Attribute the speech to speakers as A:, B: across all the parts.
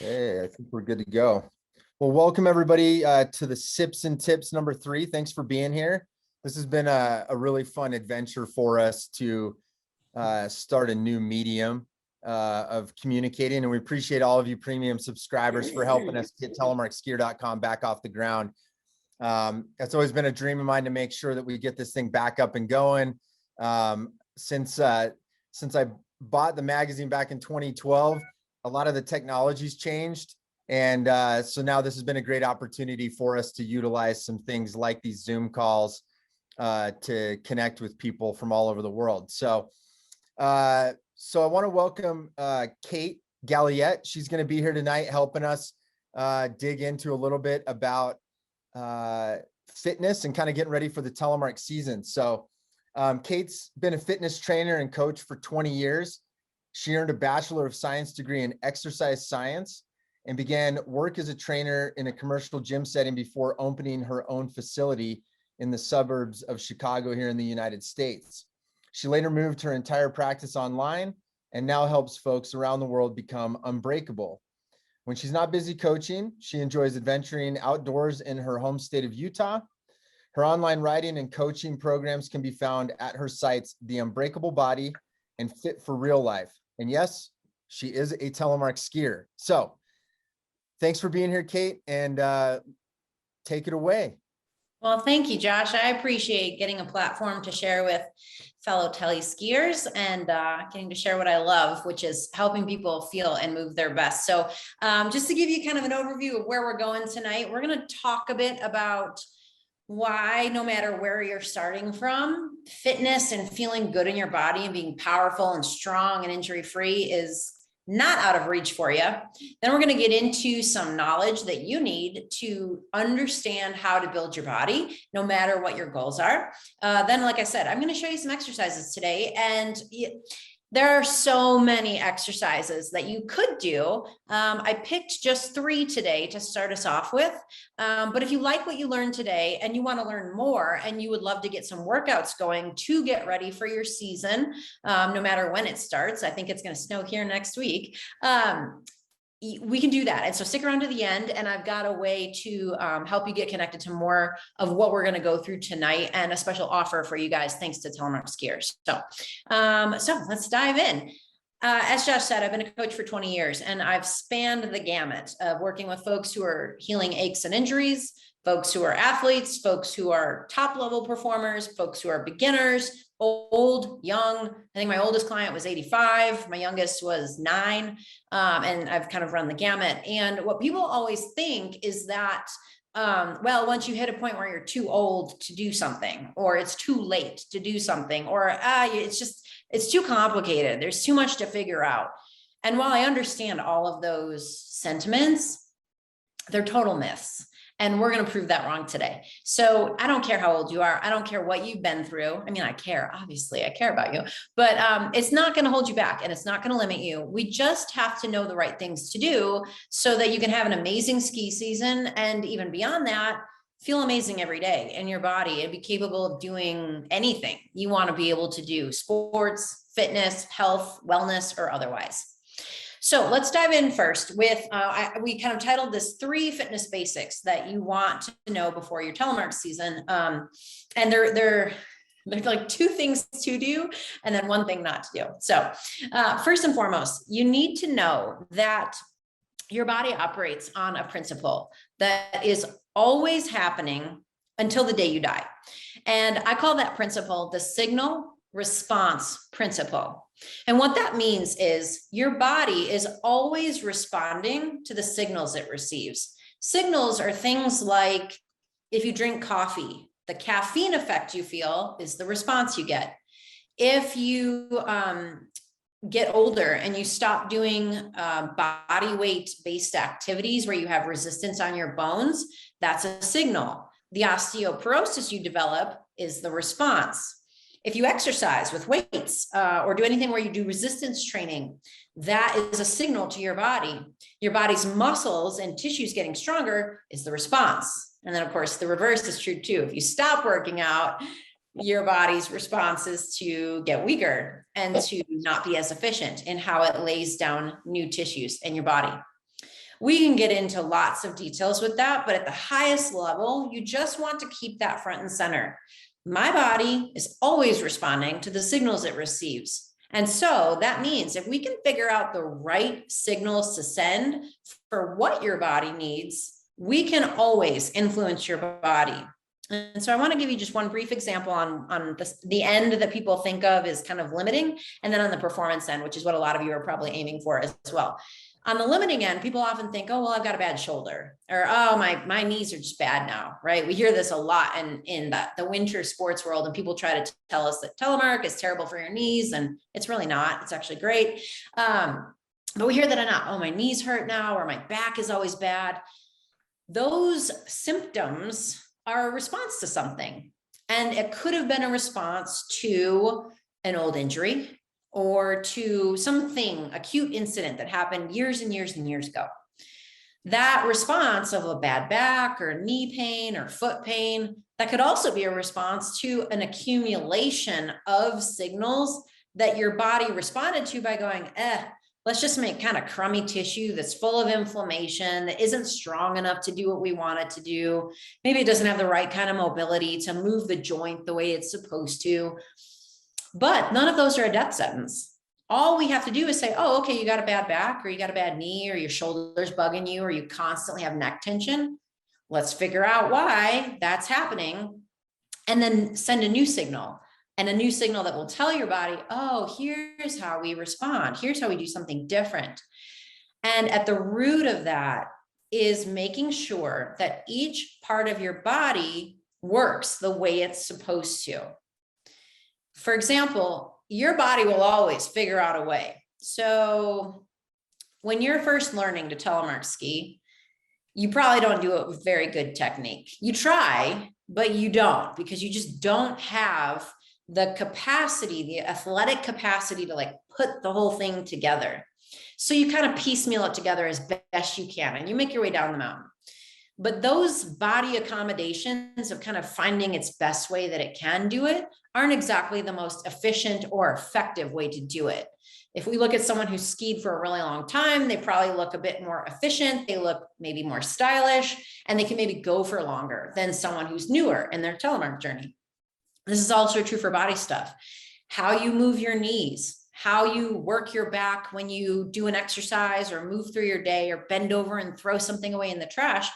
A: Hey, I think we're good to go. Well, welcome everybody to the Sips and Tips number 3. Thanks for being here. This has been a really fun adventure for us to start a new medium of communicating. And we appreciate all of you premium subscribers for helping us get telemarkskier.com back off the ground. It's always been a dream of mine to make sure that we get this thing back up and going. Since I bought the magazine back in 2012, a lot of the technology's changed. And so now this has been a great opportunity for us to utilize some things like these Zoom calls to connect with people from all over the world. So I want to welcome Kate Galliett. She's going to be here tonight helping us dig into a little bit about fitness and kind of getting ready for the Telemark season. So Kate's been a fitness trainer and coach for 20 years. She earned a Bachelor of Science degree in exercise science and began work as a trainer in a commercial gym setting before opening her own facility in the suburbs of Chicago here in the United States. She later moved her entire practice online and now helps folks around the world become unbreakable. When she's not busy coaching, she enjoys adventuring outdoors in her home state of Utah. Her online writing and coaching programs can be found at her sites, The Unbreakable Body and Fit for Real Life. And yes, she is a Telemark skier. So thanks for being here, Kate, and take it away.
B: Well, thank you, Josh. I appreciate getting a platform to share with fellow tele skiers and getting to share what I love, which is helping people feel and move their best. So just to give you kind of an overview of where we're going tonight, we're going to talk a bit about why, no matter where you're starting from, fitness and feeling good in your body and being powerful and strong and injury-free is not out of reach for you. Then we're going to get into some knowledge that you need to understand how to build your body, no matter what your goals are. Then, like I said, I'm going to show you some exercises today, and there are so many exercises that you could do. I picked just 3 today to start us off with. But if you like what you learned today and you want to learn more and you would love to get some workouts going to get ready for your season, no matter when it starts, I think it's going to snow here next week. We can do that. And so stick around to the end, and I've got a way to help you get connected to more of what we're going to go through tonight and a special offer for you guys, thanks to Telemark skiers. So let's dive in. As Josh said, I've been a coach for 20 years, and I've spanned the gamut of working with folks who are healing aches and injuries, folks who are athletes, folks who are top level performers, folks who are beginners, old, young. I think my oldest client was 85. My youngest was 9. And I've kind of run the gamut. And what people always think is that, well, once you hit a point where you're too old to do something, or it's too late to do something, or it's too complicated, there's too much to figure out. And while I understand all of those sentiments, they're total myths. And we're going to prove that wrong today. So I don't care how old you are. I don't care what you've been through. I mean, I care, obviously, I care about you, but it's not going to hold you back, and it's not going to limit you. We just have to know the right things to do so that you can have an amazing ski season. And even beyond that, feel amazing every day in your body and be capable of doing anything you want to be able to do: sports, fitness, health, wellness, or otherwise. So let's dive in first with, we kind of titled this 3 fitness basics that you want to know before your Telemark season. And they're like 2 things to do and then 1 thing not to do. So first and foremost, you need to know that your body operates on a principle that is always happening until the day you die. And I call that principle the signal response principle. And what that means is your body is always responding to the signals it receives. Signals are things like, if you drink coffee, the caffeine effect you feel is the response you get. If you get older and you stop doing body weight based activities where you have resistance on your bones, that's a signal. The osteoporosis you develop is the response. If you exercise with weights or do anything where you do resistance training, that is a signal to your body. Your body's muscles and tissues getting stronger is the response. And then, of course, the reverse is true too. If you stop working out, your body's response is to get weaker and to not be as efficient in how it lays down new tissues in your body. We can get into lots of details with that, but at the highest level, you just want to keep that front and center. My body is always responding to the signals it receives. And so that means if we can figure out the right signals to send for what your body needs, we can always influence your body. And so I want to give you just one brief example on the end that people think of as kind of limiting, and then on the performance end, which is what a lot of you are probably aiming for as well. On the limiting end, people often think, oh, well, I've got a bad shoulder, or, oh, my knees are just bad now, right? We hear this a lot in the winter sports world, and people try to tell us that Telemark is terrible for your knees, and it's really not. It's actually great. But we hear that a lot. Oh, my knees hurt now, or my back is always bad. Those symptoms are a response to something. And it could have been a response to an old injury or to something, acute incident that happened years and years and years ago. That response of a bad back or knee pain or foot pain, that could also be a response to an accumulation of signals that your body responded to by going, let's just make kind of crummy tissue that's full of inflammation, that isn't strong enough to do what we want it to do. Maybe it doesn't have the right kind of mobility to move the joint the way it's supposed to. But none of those are a death sentence. All we have to do is say, oh, okay, you got a bad back, or you got a bad knee, or your shoulder's bugging you, or you constantly have neck tension. Let's figure out why that's happening, and then send a new signal. And a new signal that will tell your body, oh, here's how we respond. Here's how we do something different. And at the root of that is making sure that each part of your body works the way it's supposed to. For example, your body will always figure out a way. So when you're first learning to telemark ski, you probably don't do it with very good technique. You try, but you don't, because you just don't have the capacity, the athletic capacity to like put the whole thing together. So you kind of piecemeal it together as best you can, and you make your way down the mountain. But those body accommodations of kind of finding its best way that it can do it aren't exactly the most efficient or effective way to do it. If we look at someone who's skied for a really long time, they probably look a bit more efficient. They look maybe more stylish, and they can maybe go for longer than someone who's newer in their telemark journey. This is also true for body stuff. How you move your knees, how you work your back when you do an exercise or move through your day or bend over and throw something away in the trash.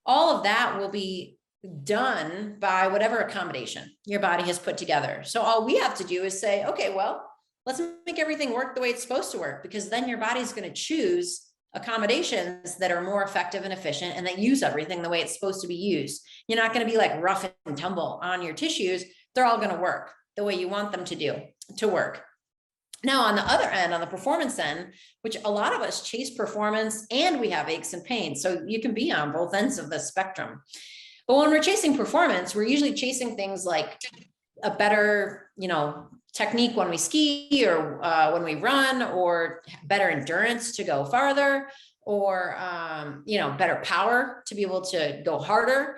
B: All of that will be done by whatever accommodation your body has put together. So all we have to do is say, okay, well, let's make everything work the way it's supposed to work, because then your body's going to choose accommodations that are more effective and efficient and that use everything the way it's supposed to be used. You're not going to be like rough and tumble on your tissues. They're all going to work the way you want them to work. Now, on the other end, on the performance end, which a lot of us chase performance and we have aches and pains. So you can be on both ends of the spectrum. But when we're chasing performance, we're usually chasing things like a better, technique when we ski or when we run, or better endurance to go farther, or, better power to be able to go harder.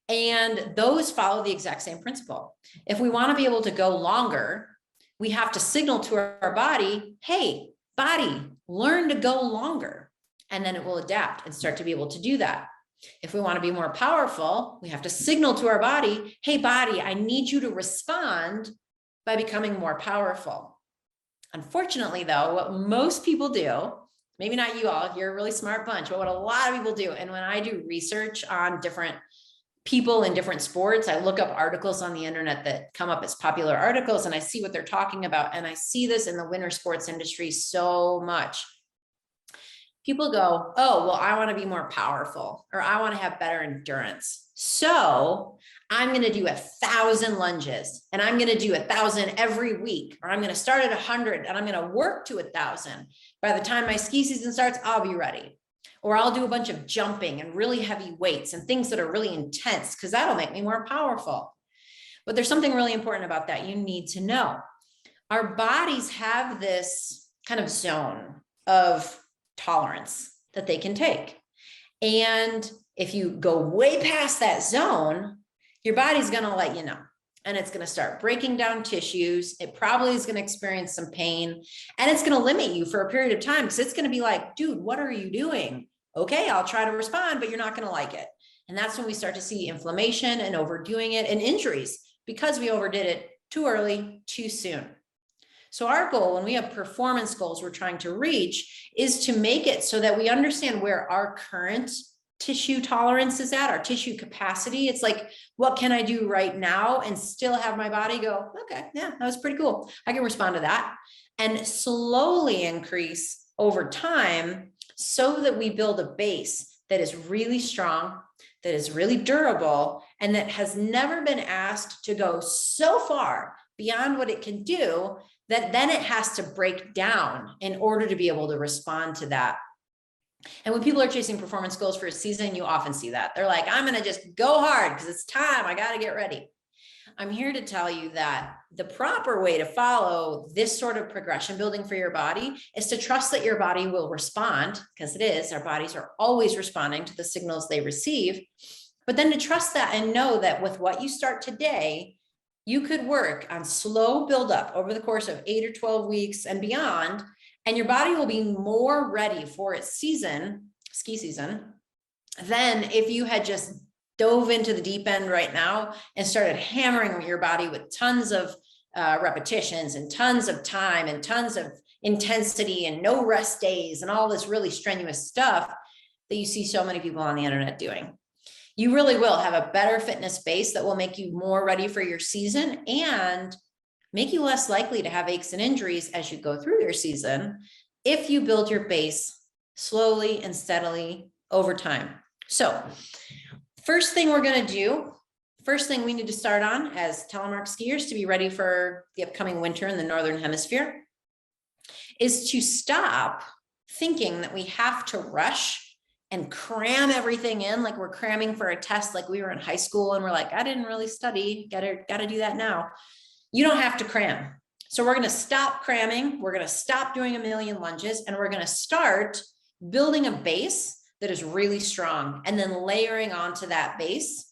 B: And those follow the exact same principle. If we want to be able to go longer, we have to signal to our body, hey, body, learn to go longer. And then it will adapt and start to be able to do that. If we want to be more powerful, we have to signal to our body, hey, body, I need you to respond by becoming more powerful. Unfortunately, though, what most people do, maybe not you all, you're a really smart bunch, but what a lot of people do, and when I do research on different people in different sports, I look up articles on the internet that come up as popular articles, and I see what they're talking about. And I see this in the winter sports industry so much. People go, oh, well, I want to be more powerful, or I want to have better endurance. So I'm going to do 1,000 lunges, and I'm going to do 1,000 every week, or I'm going to start at 100 and I'm going to work to 1,000. By the time my ski season starts, I'll be ready. Or I'll do a bunch of jumping and really heavy weights and things that are really intense, because that'll make me more powerful. But there's something really important about that you need to know. Our bodies have this kind of zone of tolerance that they can take. And if you go way past that zone, your body's going to let you know. And it's going to start breaking down tissues. It probably is going to experience some pain, and it's going to limit you for a period of time, because it's going to be like, dude, what are you doing? Okay, I'll try to respond, but you're not going to like it. And that's when we start to see inflammation and overdoing it and injuries because we overdid it too early, too soon. So our goal when we have performance goals we're trying to reach is to make it so that we understand where our current tissue tolerance is at, our tissue capacity. It's like, what can I do right now and still have my body go, okay, yeah, that was pretty cool. I can respond to that, and slowly increase over time so that we build a base that is really strong, that is really durable, and that has never been asked to go so far beyond what it can do that then it has to break down in order to be able to respond to that. And when people are chasing performance goals for a season, you often see that. They're like, I'm going to just go hard because it's time. I got to get ready. I'm here to tell you that the proper way to follow this sort of progression building for your body is to trust that your body will respond, because it is. Our bodies are always responding to the signals they receive. But then to trust that and know that with what you start today, you could work on slow buildup over the course of 8 or 12 weeks and beyond, and your body will be more ready for its season, ski season, than if you had just dove into the deep end right now and started hammering your body with tons of repetitions and tons of time and tons of intensity and no rest days and all this really strenuous stuff that you see so many people on the internet doing. You really will have a better fitness base that will make you more ready for your season and make you less likely to have aches and injuries as you go through your season if you build your base slowly and steadily over time. So first thing we're going to do, first thing we need to start on as Telemark skiers to be ready for the upcoming winter in the Northern Hemisphere is to stop thinking that we have to rush and cram everything in like we're cramming for a test, like we were in high school and we're like, I didn't really study, gotta do that now. You don't have to cram. So we're going to stop cramming. We're going to stop doing a million lunges, and we're going to start building a base that is really strong and then layering onto that base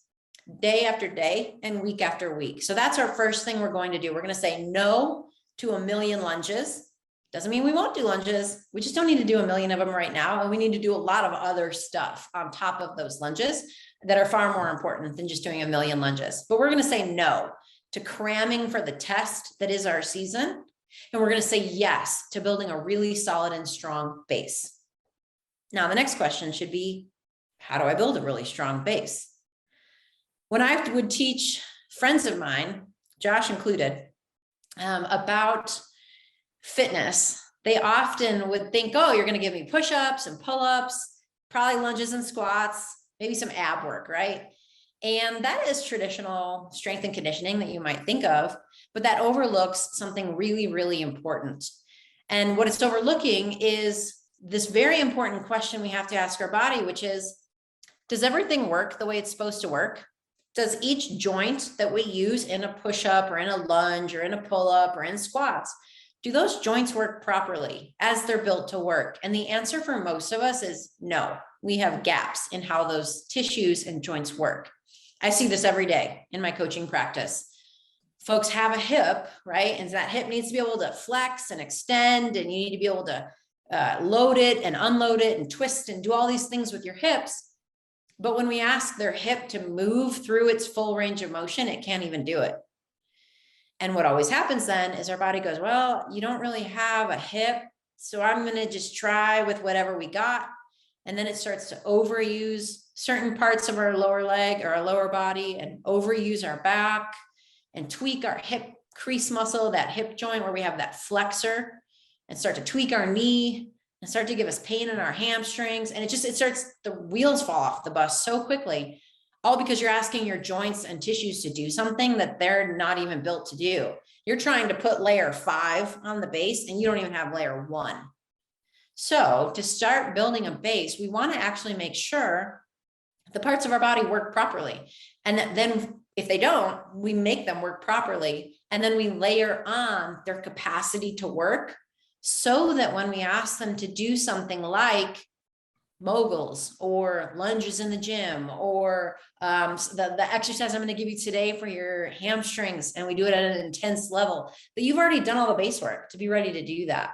B: day after day and week after week. So that's our first thing we're going to do. We're going to say no to a million lunges. Doesn't mean we won't do lunges. We just don't need to do a million of them right now. And we need to do a lot of other stuff on top of those lunges that are far more important than just doing a million lunges. But we're going to say no to cramming for the test that is our season. And we're going to say yes to building a really solid and strong base. Now, the next question should be, how do I build a really strong base? When I would teach friends of mine, Josh included, about fitness, they often would think, oh, you're going to give me push-ups and pull-ups, probably lunges and squats, maybe some ab work, right? And that is traditional strength and conditioning that you might think of, but that overlooks something really, really important. And what it's overlooking is this very important question we have to ask our body, which is, does everything work the way it's supposed to work? Does each joint that we use in a push-up or in a lunge or in a pull-up or in squats, do those joints work properly as they're built to work? And the answer for most of us is no. We have gaps in how those tissues and joints work. I see this every day in my coaching practice. Folks have a hip, right? And that hip needs to be able to flex and extend, and you need to be able to load it and unload it and twist and do all these things with your hips. But when we ask their hip to move through its full range of motion, it can't even do it. And what always happens then is our body goes, well, you don't really have a hip, so I'm going to just try with whatever we got. And then it starts to overuse certain parts of our lower leg or our lower body and overuse our back and tweak our hip crease muscle, that hip joint where we have that flexor, and start to tweak our knee and start to give us pain in our hamstrings. And it starts, the wheels fall off the bus so quickly, all because you're asking your joints and tissues to do something that they're not even built to do. You're trying to put layer 5 on the base and you don't even have layer 1. So to start building a base, we want to actually make sure the parts of our body work properly. And that then if they don't, we make them work properly. And then we layer on their capacity to work so that when we ask them to do something like moguls or lunges in the gym or the exercise I'm going to give you today for your hamstrings, and we do it at an intense level, that you've already done all the base work to be ready to do that.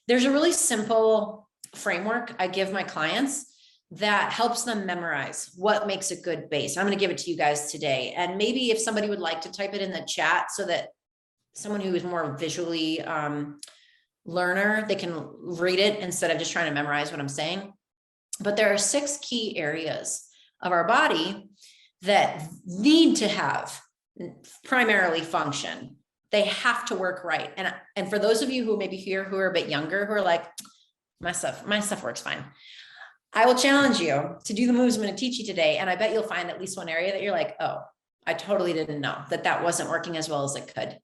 B: There's a really simple framework I give my clients that helps them memorize what makes a good base. I'm going to give it to you guys today. And maybe if somebody would like to type it in the chat so that someone who is more visually learner, they can read it instead of just trying to memorize what I'm saying. But there are 6 key areas of our body that need to have primarily function. They have to work right. And for those of you who maybe here who are a bit younger, who are like, my stuff works fine, I will challenge you to do the moves I'm going to teach you today. And I bet you'll find at least one area that you're like, oh, I totally didn't know that wasn't working as well as it could.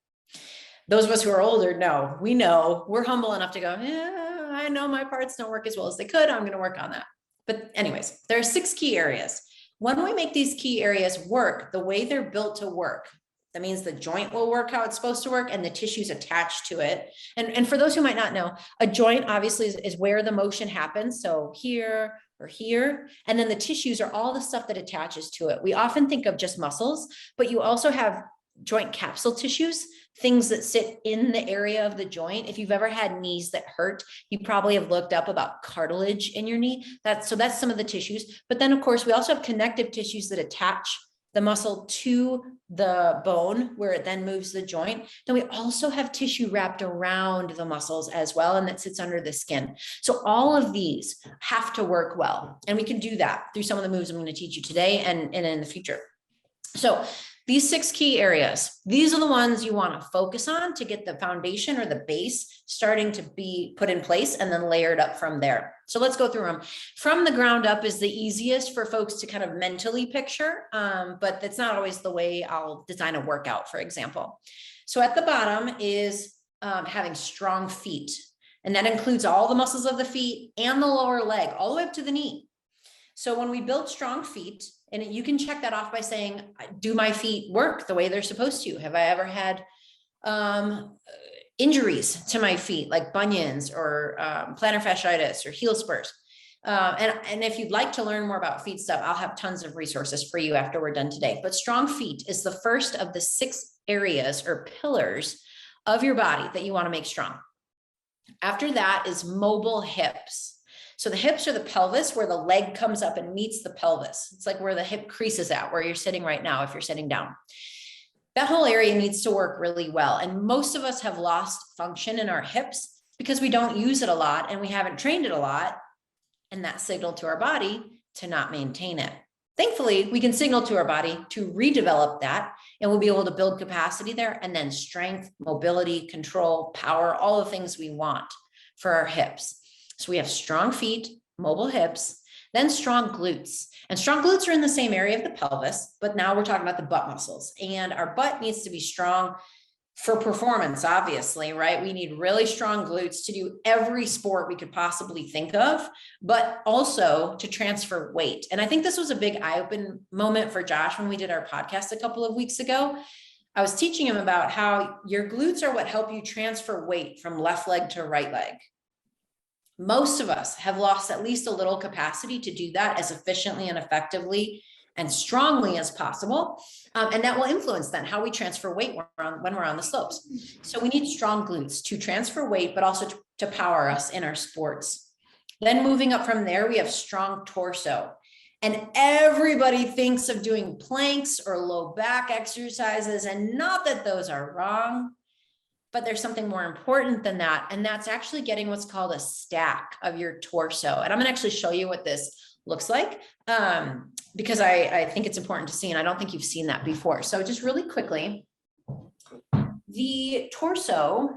B: Those of us who are older know, we're humble enough to go, yeah, I know my parts don't work as well as they could. I'm going to work on that. But anyways, there are 6 key areas. When we make these key areas work the way they're built to work, that means the joint will work how it's supposed to work and the tissues attached to it. And for those who might not know, a joint obviously is where the motion happens. So here or here, and then the tissues are all the stuff that attaches to it. We often think of just muscles, but you also have joint capsule tissues, things that sit in the area of the joint. If you've ever had knees that hurt, you probably have looked up about cartilage in your knee. That's some of the tissues. But then of course, we also have connective tissues that attach the muscle to the bone where it then moves the joint. Then we also have tissue wrapped around the muscles as well, and that sits under the skin. So all of these have to work well. And we can do that through some of the moves I'm going to teach you today and in the future. So these 6 key areas, these are the ones you want to focus on to get the foundation or the base starting to be put in place and then layered up from there. So let's go through them. From the ground up is the easiest for folks to kind of mentally picture, but that's not always the way I'll design a workout, for example. So at the bottom is having strong feet, and that includes all the muscles of the feet and the lower leg, all the way up to the knee. So when we build strong feet, and you can check that off by saying, do my feet work the way they're supposed to? Have I ever had injuries to my feet, like bunions or plantar fasciitis or heel spurs? And if you'd like to learn more about feet stuff, I'll have tons of resources for you after we're done today. But strong feet is the first of the 6 areas or pillars of your body that you want to make strong. After that is mobile hips. So the hips are the pelvis, where the leg comes up and meets the pelvis. It's like where the hip crease is at, where you're sitting right now if you're sitting down. That whole area needs to work really well. And most of us have lost function in our hips because we don't use it a lot and we haven't trained it a lot. And that signaled to our body to not maintain it. Thankfully, we can signal to our body to redevelop that, and we'll be able to build capacity there, and then strength, mobility, control, power, all the things we want for our hips. So we have strong feet, mobile hips, then strong glutes. And strong glutes are in the same area of the pelvis, but now we're talking about the butt muscles. And our butt needs to be strong for performance, obviously, right? We need really strong glutes to do every sport we could possibly think of, but also to transfer weight. And I think this was a big eye-open moment for Josh when we did our podcast a couple of weeks ago. I was teaching him about how your glutes are what help you transfer weight from left leg to right leg. Most of us have lost at least a little capacity to do that as efficiently and effectively and strongly as possible. And that will influence then how we transfer weight when we're on the slopes. So we need strong glutes to transfer weight, but also to power us in our sports. Then moving up from there, we have strong torso. And everybody thinks of doing planks or low back exercises, and not that those are wrong, but there's something more important than that. And that's actually getting what's called a stack of your torso. And I'm gonna actually show you what this looks like because I think it's important to see, and I don't think you've seen that before. So just really quickly, the torso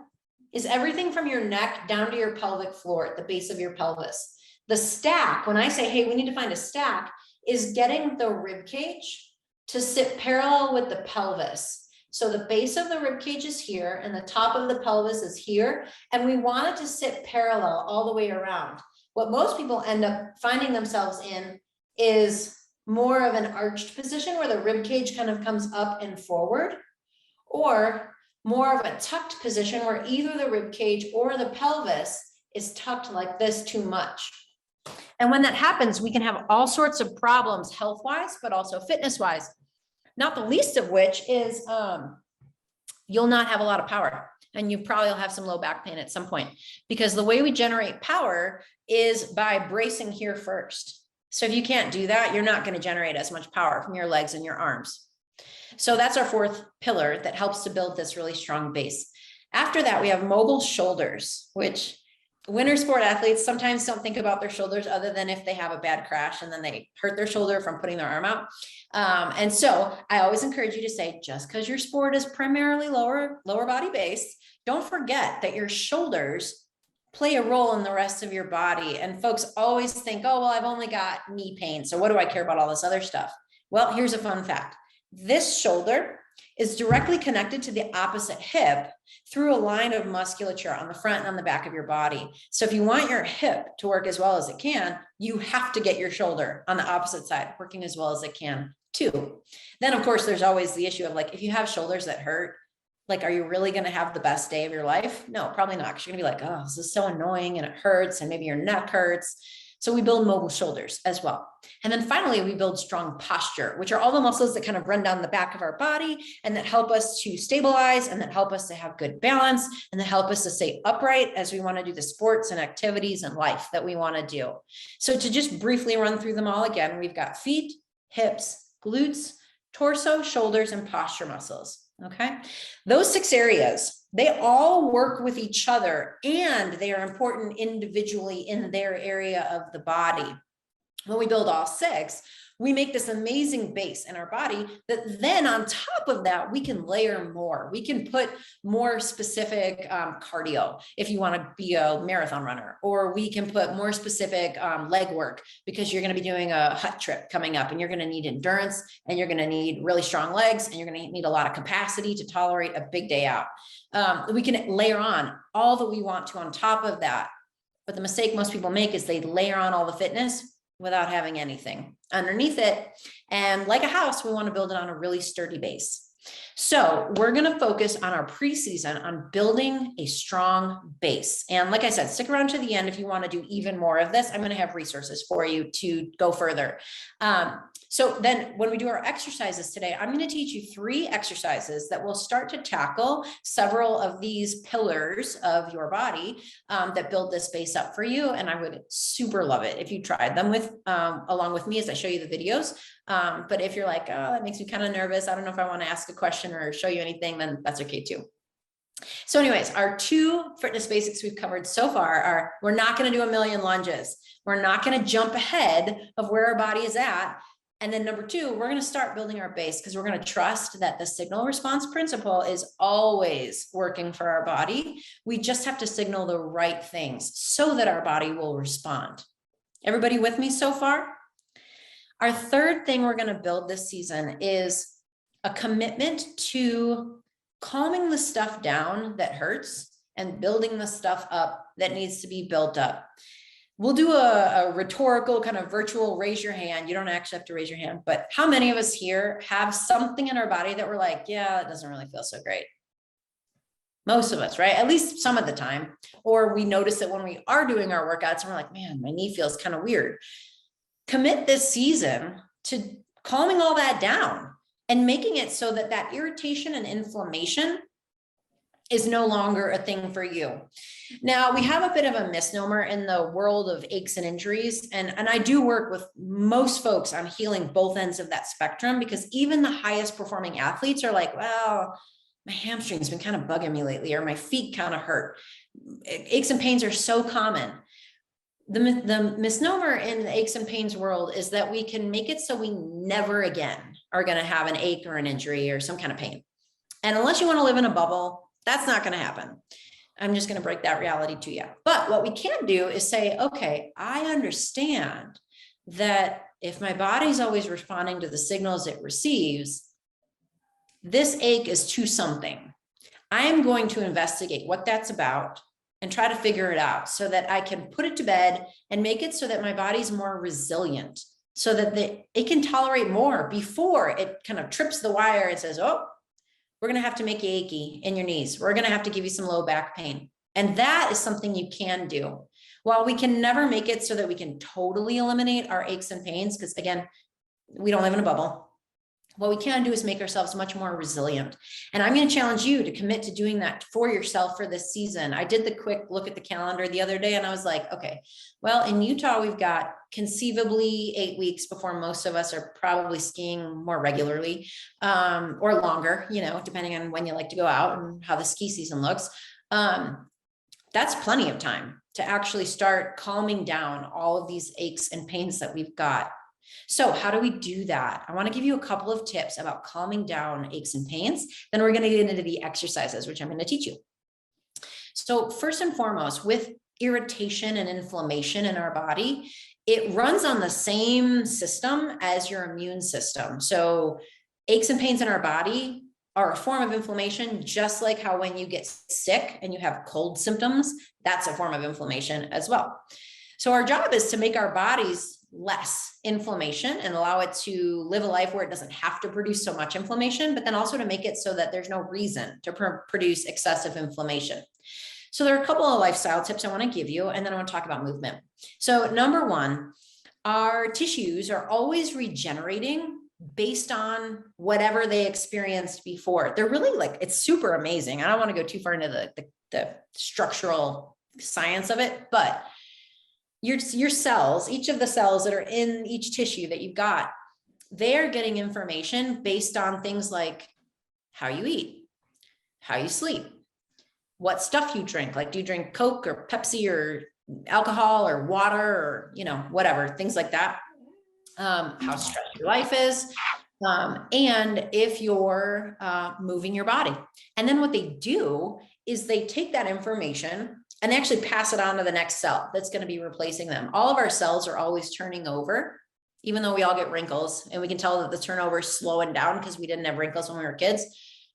B: is everything from your neck down to your pelvic floor at the base of your pelvis. The stack, when I say, hey, we need to find a stack, is getting the rib cage to sit parallel with the pelvis. So the base of the rib cage is here and the top of the pelvis is here. And we want it to sit parallel all the way around. What most people end up finding themselves in is more of an arched position where the rib cage kind of comes up and forward, or more of a tucked position where either the rib cage or the pelvis is tucked like this too much. And when that happens, we can have all sorts of problems health-wise, but also fitness-wise. Not the least of which is you'll not have a lot of power, and you probably will have some low back pain at some point, because the way we generate power is by bracing here first. So if you can't do that, you're not going to generate as much power from your legs and your arms. So that's our fourth pillar that helps to build this really strong base. After that, we have mobile shoulders, which winter sport athletes sometimes don't think about their shoulders other than if they have a bad crash and then they hurt their shoulder from putting their arm out. And so I always encourage you to say, just because your sport is primarily lower body base, don't forget that your shoulders play a role in the rest of your body. And folks always think, oh, well, I've only got knee pain, so what do I care about all this other stuff? Well, here's a fun fact. This shoulder is directly connected to the opposite hip through a line of musculature on the front and on the back of your body. So if you want your hip to work as well as it can, you have to get your shoulder on the opposite side working as well as it can too. Then of course, there's always the issue of like, if you have shoulders that hurt, like, are you really going to have the best day of your life? No, probably not. Because you're going to be like, oh, this is so annoying and it hurts. And maybe your neck hurts. So we build mobile shoulders as well. And then finally, we build strong posture, which are all the muscles that kind of run down the back of our body and that help us to stabilize and that help us to have good balance and that help us to stay upright as we want to do the sports and activities and life that we want to do. So to just briefly run through them all again, we've got feet, hips, glutes, torso, shoulders, and posture muscles. Okay. Those 6 areas, they all work with each other and they are important individually in their area of the body. When we build all 6, we make this amazing base in our body that then on top of that, we can layer more. We can put more specific cardio if you want to be a marathon runner, or we can put more specific leg work because you're going to be doing a hut trip coming up and you're going to need endurance and you're going to need really strong legs and you're going to need a lot of capacity to tolerate a big day out. We can layer on all that we want to on top of that. But the mistake most people make is they layer on all the fitness without having anything underneath it. And like a house, we want to build it on a really sturdy base. So we're going to focus on our preseason on building a strong base. And like I said, stick around to the end if you want to do even more of this. I'm going to have resources for you to go further. So then when we do our exercises today, I'm going to teach you 3 exercises that will start to tackle several of these pillars of your body that build this base up for you. And I would super love it if you tried them along with me as I show you the videos. But if you're like, oh, that makes me kind of nervous, I don't know if I want to ask a question or show you anything, then that's okay too. So anyways, our 2 fitness basics we've covered so far are, we're not going to do a million lunges. We're not going to jump ahead of where our body is at. And then number 2, we're going to start building our base because we're going to trust that the signal response principle is always working for our body. We just have to signal the right things so that our body will respond. Everybody with me so far? Our 3rd thing we're going to build this season is a commitment to calming the stuff down that hurts and building the stuff up that needs to be built up. We'll do a rhetorical kind of virtual raise your hand. You don't actually have to raise your hand, but how many of us here have something in our body that we're like, yeah, it doesn't really feel so great? Most of us, right? At least some of the time. Or we notice it when we are doing our workouts and we're like, man, my knee feels kind of weird. Commit this season to calming all that down and making it so that that irritation and inflammation is no longer a thing for you. Now, we have a bit of a misnomer in the world of aches and injuries. And I do work with most folks on healing both ends of that spectrum, because even the highest performing athletes are like, well, my hamstring's been kind of bugging me lately, or my feet kind of hurt. Aches and pains are so common. The misnomer in the aches and pains world is that we can make it so we never again are going to have an ache or an injury or some kind of pain. And unless you want to live in a bubble, that's not going to happen. I'm just going to break that reality to you. But what we can do is say, okay, I understand that if my body's always responding to the signals it receives, this ache is to something. I am going to investigate what that's about and try to figure it out so that I can put it to bed and make it so that my body's more resilient, so that it can tolerate more before it kind of trips the wire and says, oh, we're going to have to make you achy in your knees. We're going to have to give you some low back pain. And that is something you can do. While we can never make it so that we can totally eliminate our aches and pains, because again, we don't live in a bubble. what we can do is make ourselves much more resilient. And I'm going to challenge you to commit to doing that for yourself for this season. I did the quick look at the calendar the other day and I was like, okay, well, in Utah, we've got conceivably 8 weeks before most of us are probably skiing more regularly, or longer, you know, depending on when you like to go out and how the ski season looks. That's plenty of time to actually start calming down all of these aches and pains that we've got. So how do we do that? I want to give you a couple of tips about calming down aches and pains. Then we're going to get into the exercises, which I'm going to teach you. So first and foremost, with irritation and inflammation in our body, it runs on the same system as your immune system. So aches and pains in our body are a form of inflammation, just like how when you get sick and you have cold symptoms, that's a form of inflammation as well. So our job is to make our bodies less inflammation and allow it to live a life where it doesn't have to produce so much inflammation, but then also to make it so that there's no reason to produce excessive inflammation. So there are a couple of lifestyle tips I want to give you, and then I want to talk about movement. So number one, our tissues are always regenerating based on whatever they experienced before. They're really like, it's super amazing. I don't want to go too far into the structural science of it, but your cells, each of the cells that are in each tissue that you've got, they're getting information based on things like how you eat, how you sleep, what stuff you drink. Like, do you drink Coke or Pepsi or alcohol or water or, you know, whatever, things like that. How stressed your life is, and if you're moving your body. And then what they do is they take that information and they actually pass it on to the next cell that's going to be replacing them. All of our cells are always turning over, even though we all get wrinkles, and we can tell that the turnover is slowing down because we didn't have wrinkles when we were kids.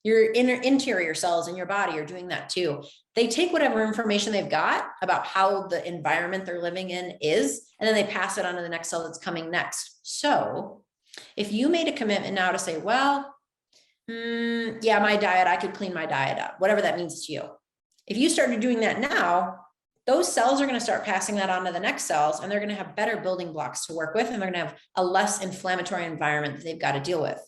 B: Your interior cells in your body are doing that too. They take whatever information they've got about how the environment they're living in is, and then they pass it on to the next cell that's coming next. So if you made a commitment now to say, well, yeah, my diet, I could clean my diet up, whatever that means to you. If you started doing that now, those cells are going to start passing that on to the next cells, and they're going to have better building blocks to work with, and they're going to have a less inflammatory environment that they've got to deal with.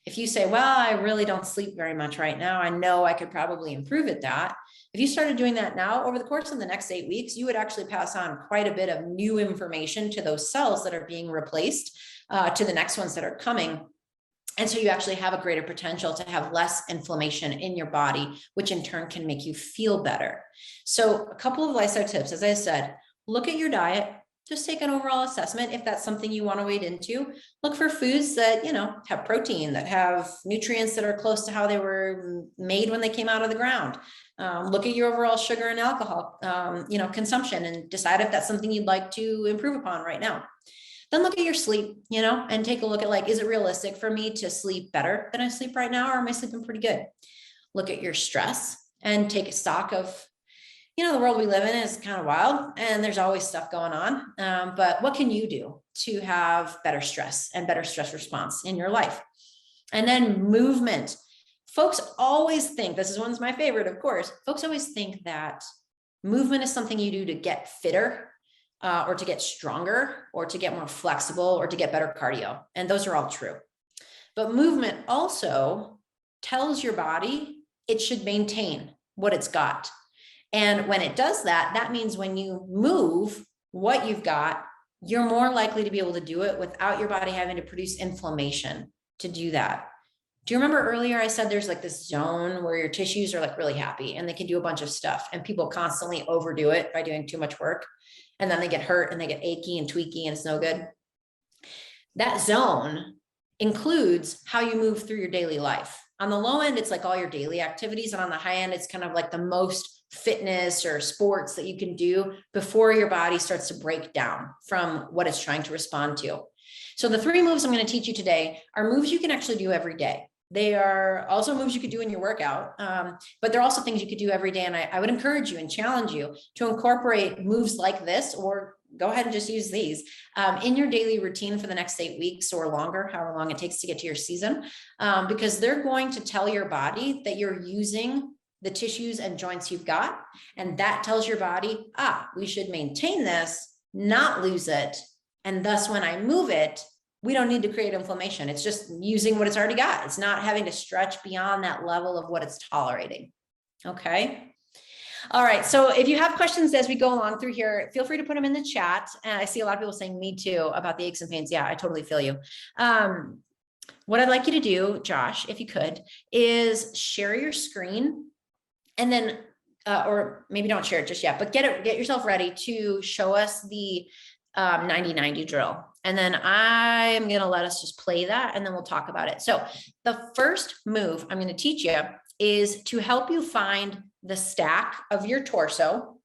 B: If you say, well, I really don't sleep very much right now, I know I could probably improve at that. If you started doing that now, over the course of the next 8 weeks, you would actually pass on quite a bit of new information to those cells that are being replaced, to the next ones that are coming. And so you actually have a greater potential to have less inflammation in your body, which in turn can make you feel better. So a couple of lifestyle tips, as I said, look at your diet, just take an overall assessment. If that's something you want to wade into, look for foods that, you know, have protein, that have nutrients that are close to how they were made when they came out of the ground. Look at your overall sugar and alcohol, consumption, and decide if that's something you'd like to improve upon right now. Then look at your sleep, and take a look at, like, is it realistic for me to sleep better than I sleep right now? Or am I sleeping pretty good? Look at your stress and take a stock of, the world we live in is kind of wild and there's always stuff going on. But what can you do to have better stress and better stress response in your life? And then movement. Folks always think, this is one's my favorite, of course, folks always think that movement is something you do to get fitter, or to get stronger, or to get more flexible, or to get better cardio. And those are all true. But movement also tells your body it should maintain what it's got. And when it does that, that means when you move what you've got, you're more likely to be able to do it without your body having to produce inflammation to do that. Do you remember earlier I said there's like this zone where your tissues are like really happy and they can do a bunch of stuff, and people constantly overdo it by doing too much work, and then they get hurt and they get achy and tweaky and it's no good? That zone includes how you move through your daily life. On the low end, it's like all your daily activities, and on the high end, it's kind of like the most fitness or sports that you can do before your body starts to break down from what it's trying to respond to. So the 3 moves I'm going to teach you today are moves you can actually do every day. They are also moves you could do in your workout, but they're also things you could do every day. And I would encourage you and challenge you to incorporate moves like this, or go ahead and just use these in your daily routine for the next 8 weeks or longer, however long it takes to get to your season, because they're going to tell your body that you're using the tissues and joints you've got. And that tells your body, we should maintain this, not lose it. And thus, when I move it, we don't need to create inflammation. It's just using what it's already got. It's not having to stretch beyond that level of what it's tolerating. Okay. All right. So if you have questions as we go along through here, feel free to put them in the chat. And I see a lot of people saying me too about the aches and pains. Yeah, I totally feel you. What I'd like you to do, Josh, if you could, is share your screen and then, or maybe don't share it just yet, but get yourself ready to show us the 90-90 drill. And then I'm going to let us just play that and then we'll talk about it. So the first move I'm going to teach you is to help you find the stack of your torso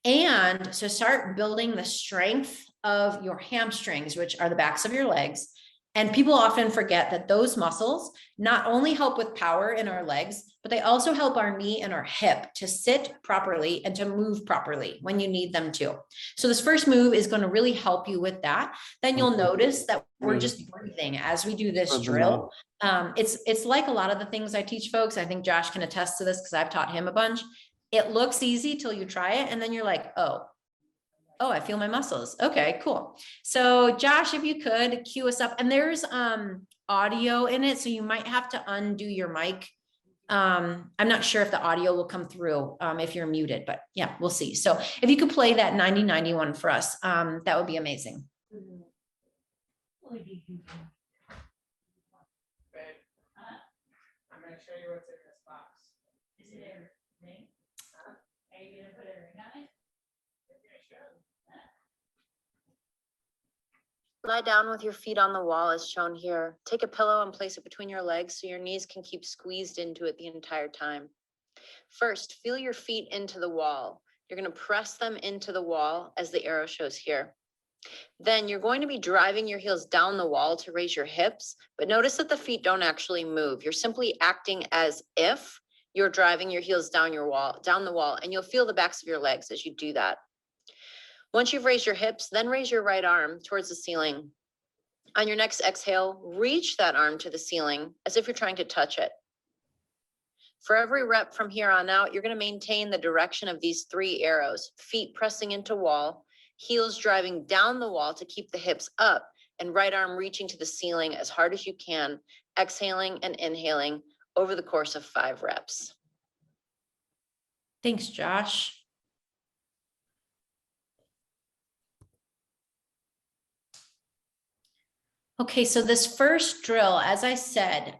B: and to start building the strength of your hamstrings, which are the backs of your legs. And people often forget that those muscles not only help with power in our legs, but they also help our knee and our hip to sit properly and to move properly when you need them to. So this first move is going to really help you with that. Then you'll notice that we're just breathing as we do this drill. It's like a lot of the things I teach folks. I think Josh can attest to this because I've taught him a bunch. It looks easy till you try it. And then you're like, oh, I feel my muscles. Okay, cool. So Josh, if you could cue us up, and there's audio in it. So you might have to undo your mic. I'm not sure if the audio will come through if you're muted, but yeah, we'll see. So if you could play that 90-90 one for us, that would be amazing.
C: I'm going to show you what's in this box. Is it a ring? Are you going to put a ring on it?
D: Lie down with your feet on the wall as shown here. Take a pillow and place it between your legs so your knees can keep squeezed into it the entire time. First, feel your feet into the wall. You're going to press them into the wall as the arrow shows here. Then you're going to be driving your heels down the wall to raise your hips, but notice that the feet don't actually move. You're simply acting as if you're driving your heels down the wall, and you'll feel the backs of your legs as you do that. Once you've raised your hips, then raise your right arm towards the ceiling. On your next exhale, reach that arm to the ceiling as if you're trying to touch it. For every rep from here on out, you're going to maintain the direction of these 3 arrows, feet pressing into wall, heels driving down the wall to keep the hips up, and right arm reaching to the ceiling as hard as you can, exhaling and inhaling over the course of 5 reps.
B: Thanks, Josh. Okay, so this first drill, as I said,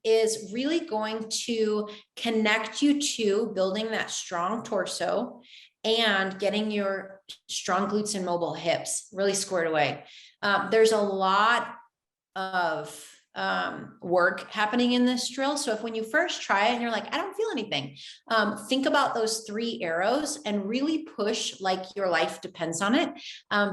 B: is really going to connect you to building that strong torso and getting your strong glutes and mobile hips really squared away. There's a lot of work happening in this drill. So if when you first try it and you're like, I don't feel anything, think about those 3 arrows and really push like your life depends on it,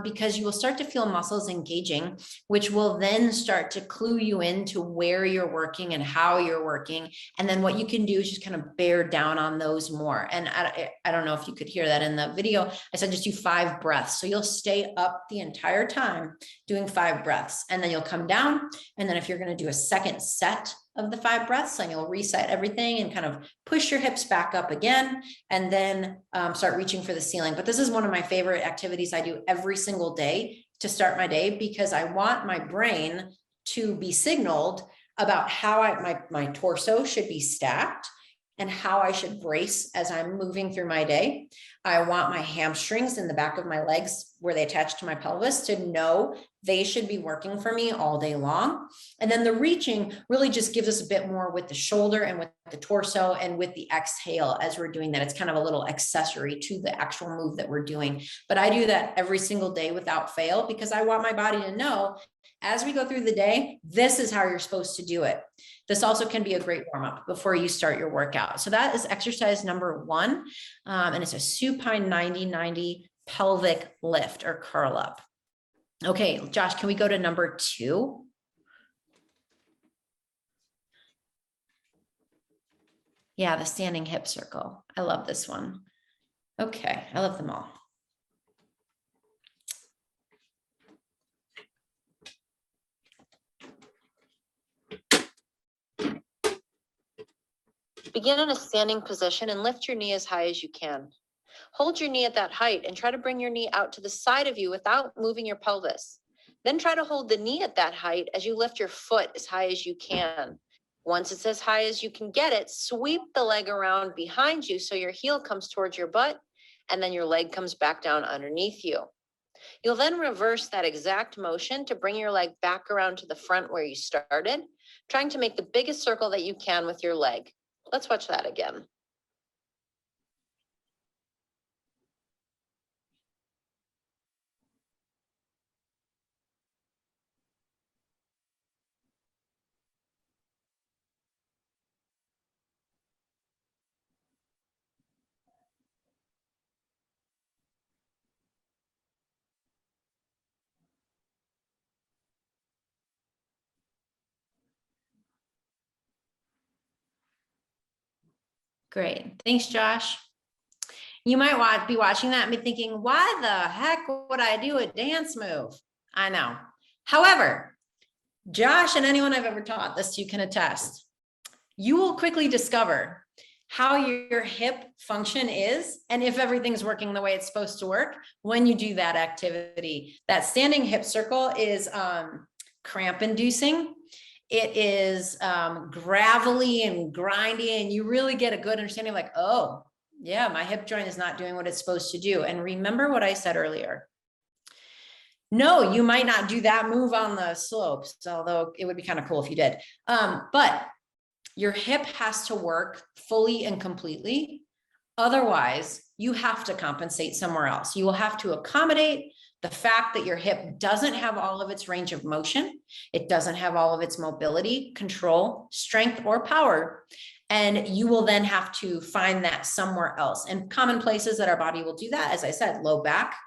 B: because you will start to feel muscles engaging, which will then start to clue you into where you're working and how you're working. And then what you can do is just kind of bear down on those more. And I don't know if you could hear that in the video. I said just do 5 breaths. So you'll stay up the entire time doing 5 breaths, and then you'll come down. And then if you're going to do a second set of the 5 breaths, and you'll reset everything and kind of push your hips back up again, and then start reaching for the ceiling. But this is one of my favorite activities I do every single day to start my day, because I want my brain to be signaled about how my torso should be stacked and how I should brace as I'm moving through my day. I want my hamstrings in the back of my legs where they attach to my pelvis to know they should be working for me all day long. And then the reaching really just gives us a bit more with the shoulder and with the torso and with the exhale as we're doing that. It's kind of a little accessory to the actual move that we're doing. But I do that every single day without fail, because I want my body to know as we go through the day, this is how you're supposed to do it. This also can be a great warm-up before you start your workout. So that is exercise number 1. And it's a supine 90-90 pelvic lift or curl up. Okay, Josh, can we go to number 2? Yeah, the standing hip circle. I love this one. Okay, I love them all.
D: Begin in a standing position and lift your knee as high as you can. Hold your knee at that height and try to bring your knee out to the side of you without moving your pelvis. Then try to hold the knee at that height as you lift your foot as high as you can. Once it's as high as you can get it, sweep the leg around behind you so your heel comes towards your butt, and then your leg comes back down underneath you. You'll then reverse that exact motion to bring your leg back around to the front where you started, trying to make the biggest circle that you can with your leg. Let's watch that again.
B: Great. Thanks, Josh. You might be watching that and be thinking, why the heck would I do a dance move? I know. However, Josh and anyone I've ever taught this to can attest. You will quickly discover how your hip function is and if everything's working the way it's supposed to work when you do that activity. That standing hip circle is cramp inducing. It is gravelly and grindy, and you really get a good understanding like, oh, yeah, my hip joint is not doing what it's supposed to do. And remember what I said earlier. No, you might not do that move on the slopes, although it would be kind of cool if you did. But your hip has to work fully and completely. Otherwise, you have to compensate somewhere else. You will have to accommodate the fact that your hip doesn't have all of its range of motion. It doesn't have all of its mobility, control, strength, or power. And you will then have to find that somewhere else. And common places that our body will do that, as I said, low back,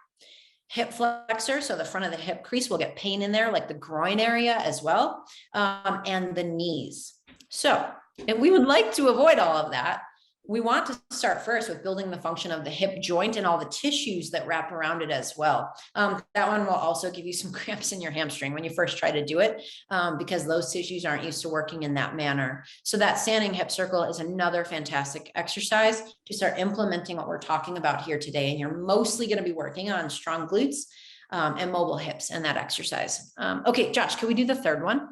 B: hip flexor, so the front of the hip crease will get pain in there, like the groin area as well, and the knees. So, and we would like to avoid all of that. We want to start first with building the function of the hip joint and all the tissues that wrap around it as well. That one will also give you some cramps in your hamstring when you first try to do it, because those tissues aren't used to working in that manner. So that standing hip circle is another fantastic exercise to start implementing what we're talking about here today. And you're mostly going to be working on strong glutes and mobile hips in that exercise. Okay, Josh, can we do the third one?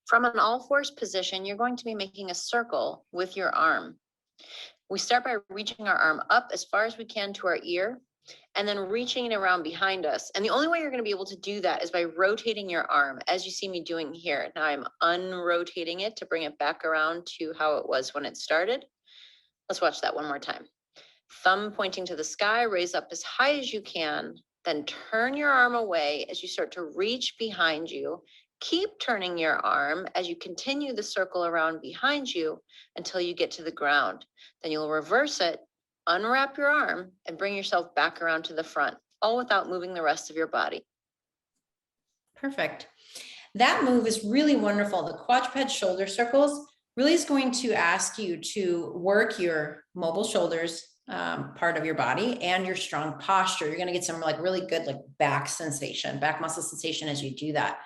D: From an all-fours position, you're going to be making a circle with your arm. We start by reaching our arm up as far as we can to our ear, and then reaching it around behind us. And the only way you're going to be able to do that is by rotating your arm, as you see me doing here. Now I'm unrotating it to bring it back around to how it was when it started. Let's watch that one more time. Thumb pointing to the sky, raise up as high as you can, then turn your arm away as you start to reach behind you. Keep turning your arm as you continue the circle around behind you until you get to the ground. Then you'll reverse it, unwrap your arm, and bring yourself back around to the front, all without moving the rest of your body. Perfect.
B: That move is really wonderful. The quadruped shoulder circles really is going to ask you to work your mobile shoulders part of your body and your strong posture. You're going to get some like really good like back sensation, back muscle sensation as you do that.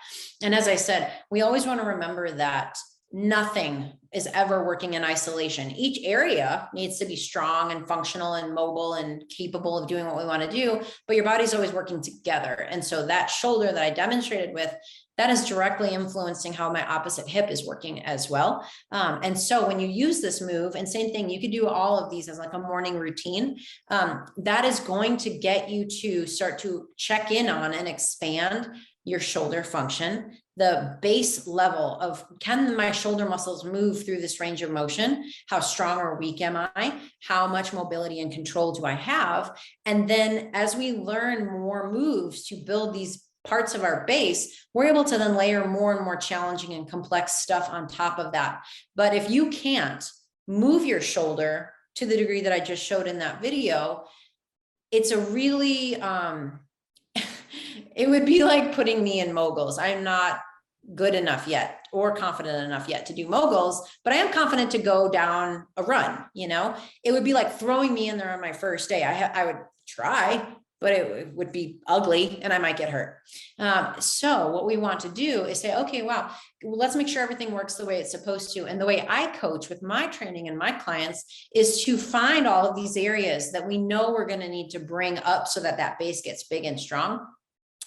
B: And as I said, we always want to remember that nothing is ever working in isolation. Each area needs to be strong and functional and mobile and capable of doing what we want to do, but your body's always working together. And so that shoulder that I demonstrated with, that is directly influencing how my opposite hip is working as well. And so when you use this move, and same thing, you could do all of these as like a morning routine, that is going to get you to start to check in on and expand your shoulder function, the base level of, can my shoulder muscles move through this range of motion? How strong or weak am I? How much mobility and control do I have? And then as we learn more moves to build these parts of our base, we're able to then layer more and more challenging and complex stuff on top of that. But if you can't move your shoulder to the degree that I just showed in that video, it's a really, it would be like putting me in moguls. I'm not good enough yet or confident enough yet to do moguls, but I am confident to go down a run. You know, it would be like throwing me in there on my first day. I would try, but it would be ugly and I might get hurt. So what we want to do is say, okay, wow, let's make sure everything works the way it's supposed to. And the way I coach with my training and my clients is to find all of these areas that we know we're going to need to bring up so that that base gets big and strong,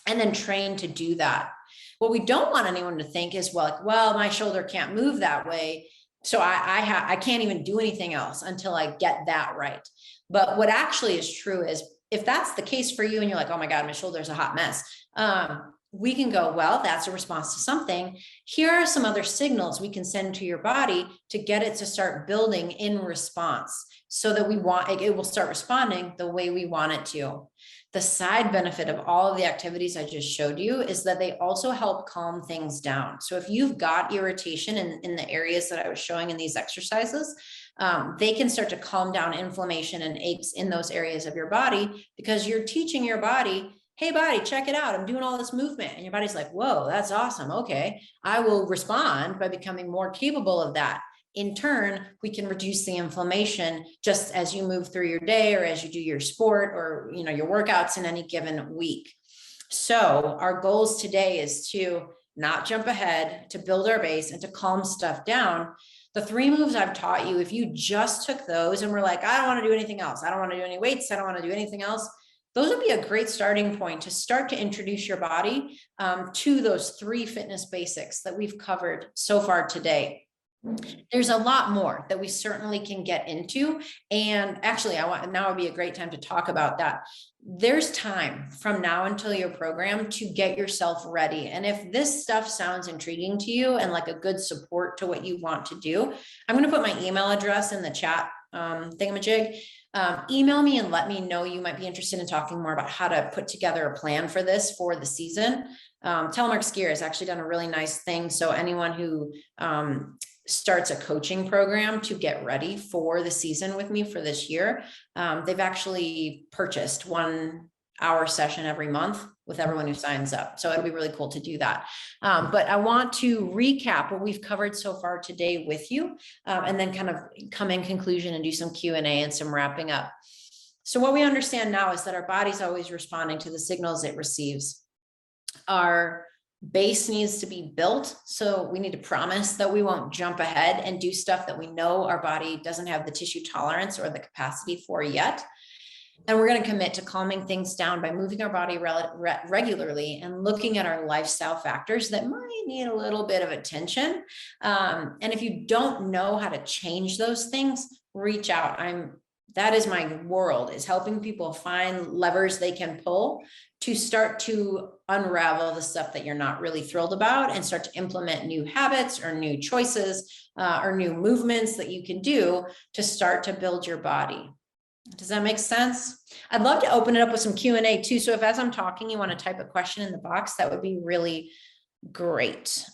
B: and then train to do that. What we don't want anyone to think is, well, my shoulder can't move that way, so I can't even do anything else until I get that right. But what actually is true is, if that's the case for you and you're like, oh my God, my shoulder's a hot mess, we can go, well, that's a response to something. Here are some other signals we can send to your body to get it to start building in response, so that it will start responding the way we want it to. The side benefit of all of the activities I just showed you is that they also help calm things down. So if you've got irritation in the areas that I was showing in these exercises, they can start to calm down inflammation and aches in those areas of your body, because you're teaching your body, hey body, check it out, I'm doing all this movement. And your body's like, whoa, that's awesome. Okay, I will respond by becoming more capable of that. In turn, we can reduce the inflammation just as you move through your day, or as you do your sport, or your workouts in any given week. So our goals today is to not jump ahead, to build our base, and to calm stuff down. The 3 moves I've taught you, if you just took those and were like, I don't want to do anything else, I don't want to do any weights, I don't want to do anything else, those would be a great starting point to start to introduce your body to those 3 fitness basics that we've covered so far today. There's a lot more that we certainly can get into. And actually, now would be a great time to talk about that. There's time from now until your program to get yourself ready. And if this stuff sounds intriguing to you and like a good support to what you want to do, I'm going to put my email address in the chat thingamajig. Email me and let me know you might be interested in talking more about how to put together a plan for this for the season. Telemark Skier has actually done a really nice thing. So anyone who starts a coaching program to get ready for the season with me for this year, they've actually purchased 1 hour session every month with everyone who signs up. So it'll be really cool to do that. But I want to recap what we've covered so far today with you, and then kind of come in conclusion and do some Q&A and some wrapping up. So what we understand now is that our body's always responding to the signals it receives. Our base needs to be built. So we need to promise that we won't jump ahead and do stuff that we know our body doesn't have the tissue tolerance or the capacity for yet. And we're going to commit to calming things down by moving our body regularly and looking at our lifestyle factors that might need a little bit of attention. And if you don't know how to change those things, reach out. That is my world, is helping people find levers they can pull to start to unravel the stuff that you're not really thrilled about, and start to implement new habits or new choices or new movements that you can do to start to build your body. Does that make sense? I'd love to open it up with some Q&A too. So if as I'm talking, you want to type a question in the box, that would be really great.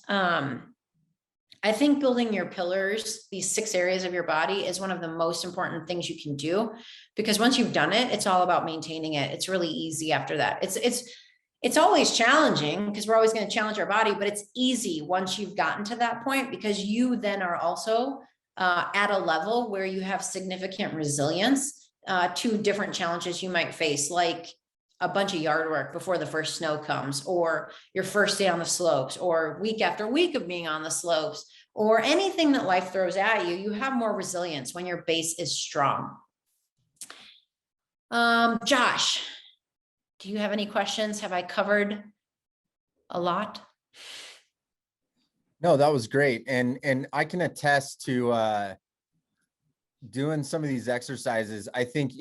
B: I think building your pillars, these 6 areas of your body, is one of the most important things you can do, because once you've done it, it's all about maintaining it. It's really easy after that. It's always challenging, because we're always going to challenge our body, but it's easy once you've gotten to that point, because you then are also at a level where you have significant resilience to different challenges you might face, like a bunch of yard work before the first snow comes, or your first day on the slopes, or week after week of being on the slopes, or anything that life throws at you. You have more resilience when your base is strong. Josh, do you have any questions? Have I covered a lot?
A: No, that was great. And I can attest to doing some of these exercises. I think,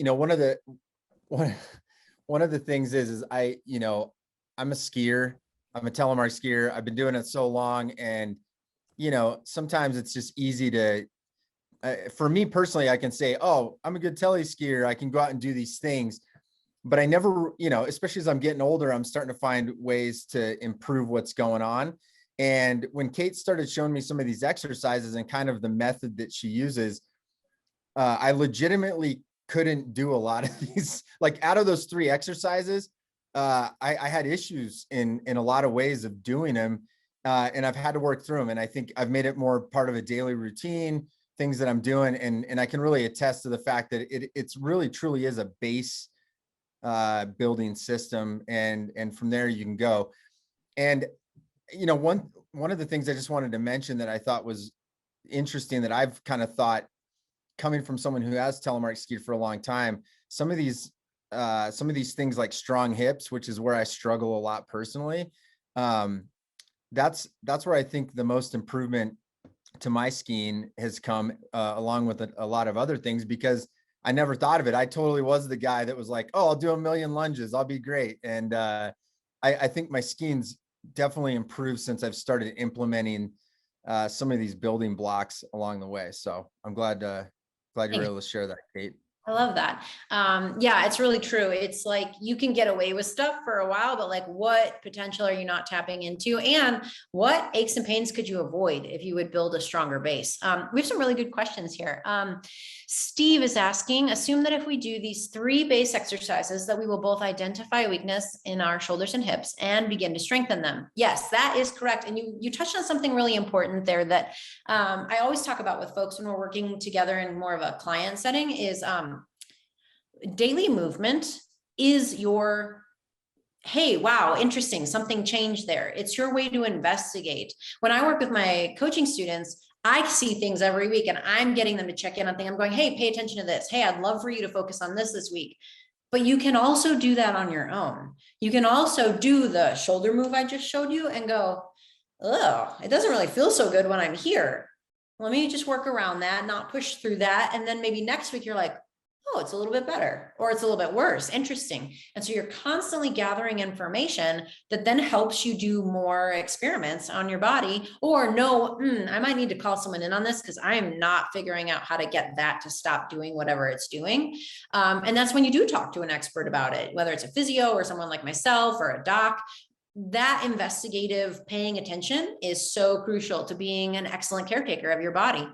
A: one of the things is I'm a skier. I'm a telemark skier. I've been doing it so long, and sometimes it's just easy to for me personally, I can say, oh, I'm a good tele skier, I can go out and do these things, but I never, especially as I'm getting older, I'm starting to find ways to improve what's going on. And when Kate started showing me some of these exercises and kind of the method that she uses, I legitimately couldn't do a lot of these. Like, out of those 3 exercises, I had issues in a lot of ways of doing them, and I've had to work through them. And I think I've made it more part of a daily routine, things that I'm doing. And I can really attest to the fact that it's really truly is a base building system, and from there you can go. And one of the things I just wanted to mention that I thought was interesting, that I've kind of thought, coming from someone who has telemark skied for a long time, some of these things like strong hips, which is where I struggle a lot personally. That's where I think the most improvement to my skiing has come, along with a lot of other things, because I never thought of it. I totally was the guy that was like, oh, I'll do a million lunges, I'll be great. And I think my skiing's definitely improved since I've started implementing some of these building blocks along the way. So I'm glad you were able to share that, Kate.
B: I love that. Yeah, it's really true. It's like you can get away with stuff for a while, but like, what potential are you not tapping into? And what aches and pains could you avoid if you would build a stronger base? We have some really good questions here. Steve is asking, assume that if we do these 3 base exercises, that we will both identify a weakness in our shoulders and hips and begin to strengthen them. Yes, that is correct. And you touched on something really important there that I always talk about with folks when we're working together in more of a client setting is daily movement is your, hey, wow, interesting, something changed there. It's your way to investigate. When I work with my coaching students, I see things every week and I'm getting them to check in on things. I'm going, hey, pay attention to this. Hey, I'd love for you to focus on this week. But you can also do that on your own. You can also do the shoulder move I just showed you and go, oh, it doesn't really feel so good when I'm here. Let me just work around that, not push through that. And then maybe next week you're like, oh, it's a little bit better, or it's a little bit worse. Interesting. And so you're constantly gathering information that then helps you do more experiments on your body, or no, I might need to call someone in on this because I'm not figuring out how to get that to stop doing whatever it's doing. And that's when you do talk to an expert about it, whether it's a physio or someone like myself or a doc. That investigative paying attention is so crucial to being an excellent caretaker of your body.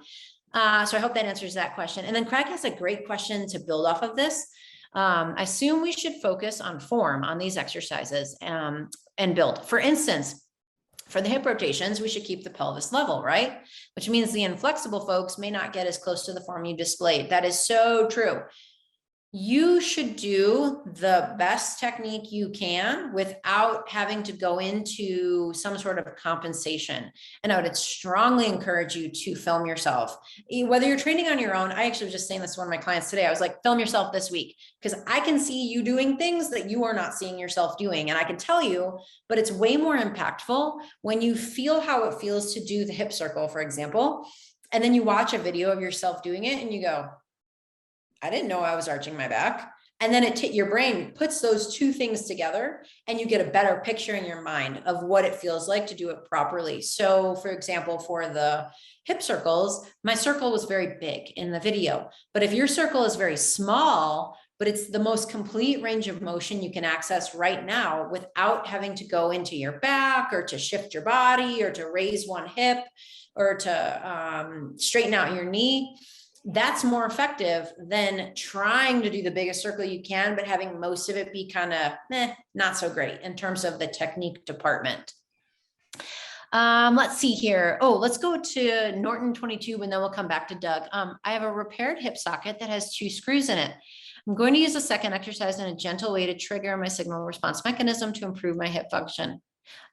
B: So I hope that answers that question. And then Craig has a great question to build off of this. I assume we should focus on form on these exercises and build. For instance, for the hip rotations, we should keep the pelvis level, right? Which means the inflexible folks may not get as close to the form you displayed. That is so true. You should do the best technique you can without having to go into some sort of compensation. And I would strongly encourage you to film yourself. Whether you're training on your own, I actually was just saying this to one of my clients today. I was like, film yourself this week, because I can see you doing things that you are not seeing yourself doing. And I can tell you, but it's way more impactful when you feel how it feels to do the hip circle, for example, and then you watch a video of yourself doing it and you go, I didn't know I was arching my back. And then your brain puts those two things together and you get a better picture in your mind of what it feels like to do it properly. So for example, for the hip circles, my circle was very big in the video, but if your circle is very small, but it's the most complete range of motion you can access right now without having to go into your back or to shift your body or to raise one hip or to straighten out your knee, that's more effective than trying to do the biggest circle you can, but having most of it be kind of not so great in terms of the technique department. Let's see here. Oh, let's go to Norton 22 and then we'll come back to Doug. I have a repaired hip socket that has 2 screws in it. I'm going to use a second exercise in a gentle way to trigger my signal response mechanism to improve my hip function.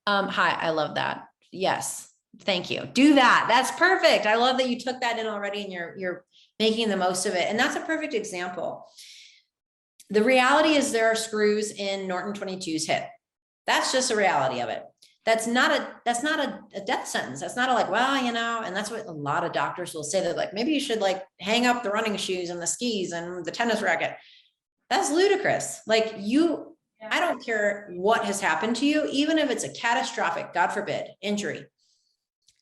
B: Hi, I love that. Yes, thank you. Do that. That's perfect. I love that you took that in already and you're making the most of it. And that's a perfect example. The reality is there are screws in Norton 22's hip. That's just a reality of it. That's not a death sentence. That's not a like, well, you know, and that's what a lot of doctors will say. They're like, maybe you should like hang up the running shoes and the skis and the tennis racket. That's ludicrous. Like I don't care what has happened to you, even if it's a catastrophic, God forbid, injury,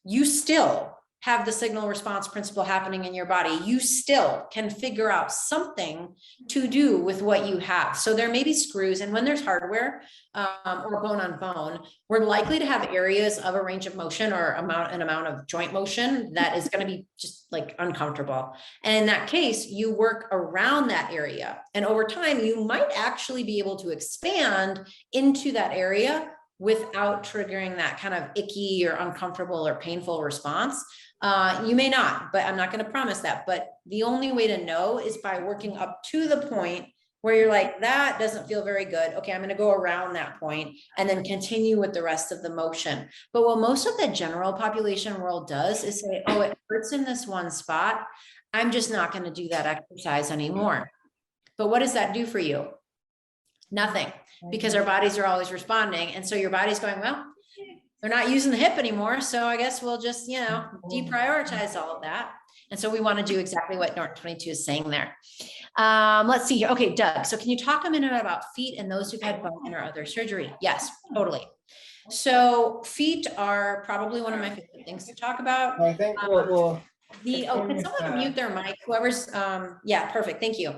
B: you still have the signal response principle happening in your body. You still can figure out something to do with what you have. So there may be screws, and when there's hardware or bone on bone, we're likely to have areas of a range of motion or an amount of joint motion that is going to be just like uncomfortable. And in that case, you work around that area. And over time, you might actually be able to expand into that area without triggering that kind of icky or uncomfortable or painful response. You may not, but I'm not going to promise that. But the only way to know is by working up to the point where you're like, that doesn't feel very good. Okay, I'm going to go around that point and then continue with the rest of the motion. But what most of the general population world does is say, oh, it hurts in this one spot. I'm just not going to do that exercise anymore. But what does that do for you? Nothing, because our bodies are always responding. And so your body's going, well, they're not using the hip anymore. So I guess we'll just, deprioritize all of that. And so we want to do exactly what Norton 22 is saying there. Let's see here. Okay, Doug. So can you talk a minute about feet and those who've had bunion or other surgery? Yes, totally. So feet are probably one of my favorite things to talk about.
A: I think
B: can someone mute their mic? Whoever's, yeah, perfect. Thank you.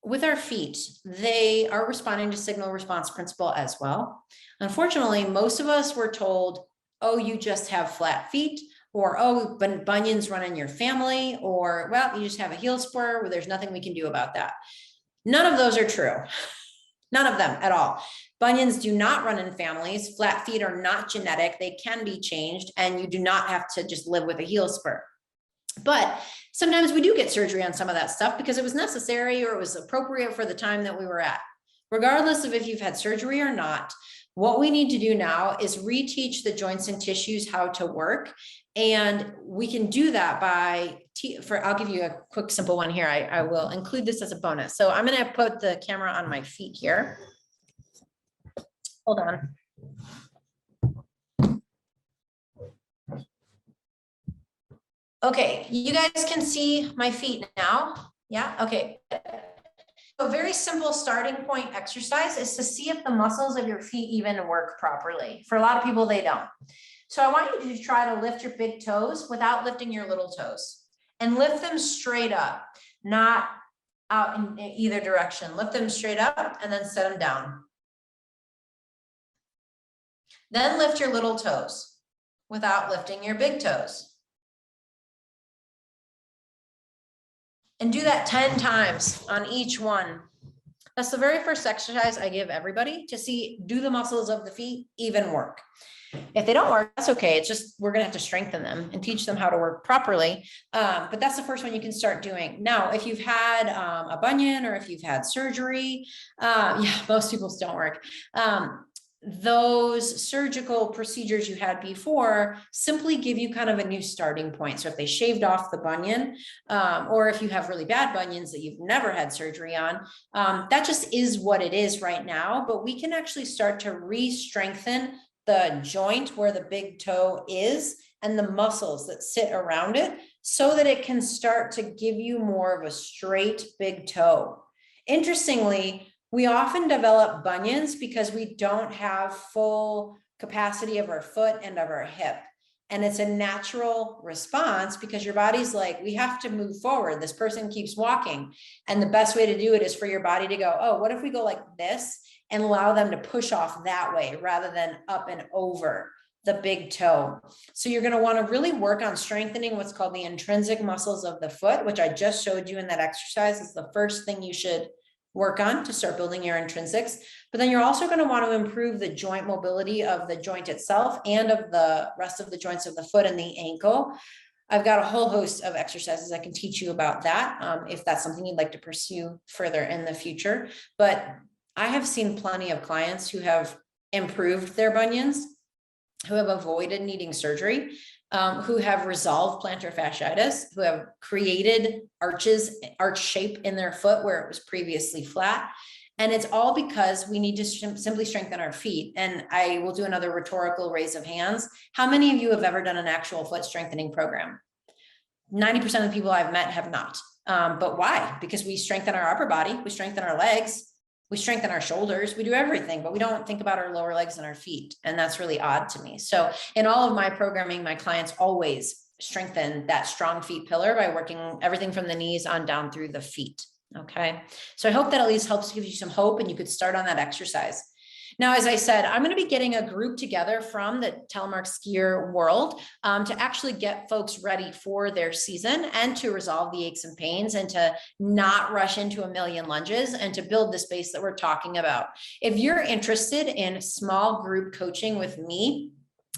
B: With our feet, they are responding to signal response principle as well. Unfortunately, most of us were told, oh, you just have flat feet, or, oh, bunions run in your family, or, well, you just have a heel spur where there's nothing we can do about that. None of those are true. None of them at all. Bunions do not run in families. Flat feet are not genetic. They can be changed, and you do not have to just live with a heel spur. But sometimes we do get surgery on some of that stuff because it was necessary or it was appropriate for the time that we were at. Regardless of if you've had surgery or not, what we need to do now is reteach the joints and tissues how to work. And we can do that by, I'll give you a quick, simple one here. I will include this as a bonus. So I'm going to put the camera on my feet here. Hold on. Okay, you guys can see my feet now. Yeah, okay. A very simple starting point exercise is to see if the muscles of your feet even work properly. For a lot of people, they don't. So I want you to try to lift your big toes without lifting your little toes, and lift them straight up, not out in either direction. Lift them straight up and then set them down. Then lift your little toes without lifting your big toes. And do that 10 times on each one. That's the very first exercise I give everybody to see, do the muscles of the feet even work? If they don't work, that's okay. It's just, we're going to have to strengthen them and teach them how to work properly. But that's the first one you can start doing. Now, if you've had a bunion or if you've had surgery, yeah, most people's don't work. Those surgical procedures you had before simply give you kind of a new starting point. So if they shaved off the bunion, or if you have really bad bunions that you've never had surgery on, that just is what it is right now. But we can actually start to re-strengthen the joint where the big toe is and the muscles that sit around it so that it can start to give you more of a straight big toe. Interestingly, we often develop bunions because we don't have full capacity of our foot and of our hip. And it's a natural response because your body's like, we have to move forward. This person keeps walking. And the best way to do it is for your body to go, oh, what if we go like this and allow them to push off that way rather than up and over the big toe. So you're going to want to really work on strengthening what's called the intrinsic muscles of the foot, which I just showed you in that exercise. Is the first thing you should work on to start building your intrinsics. But then you're also going to want to improve the joint mobility of the joint itself and of the rest of the joints of the foot and the ankle. I've got a whole host of exercises I can teach you about that if that's something you'd like to pursue further in the future. But I have seen plenty of clients who have improved their bunions, who have avoided needing surgery, who have resolved plantar fasciitis, who have created arch shape in their foot where it was previously flat. And it's all because we need to simply strengthen our feet. And I will do another rhetorical raise of hands. How many of you have ever done an actual foot strengthening program? 90% of the people I've met have not. But why? Because we strengthen our upper body, we strengthen our legs, we strengthen our shoulders, we do everything, but we don't think about our lower legs and our feet. And that's really odd to me. So in all of my programming, my clients always strengthen that strong feet pillar by working everything from the knees on down through the feet. Okay. So I hope that at least helps give you some hope and you could start on that exercise. Now, as I said, I'm going to be getting a group together from the Telemark skier world to actually get folks ready for their season and to resolve the aches and pains and to not rush into a million lunges and to build the space that we're talking about. If you're interested in small group coaching with me,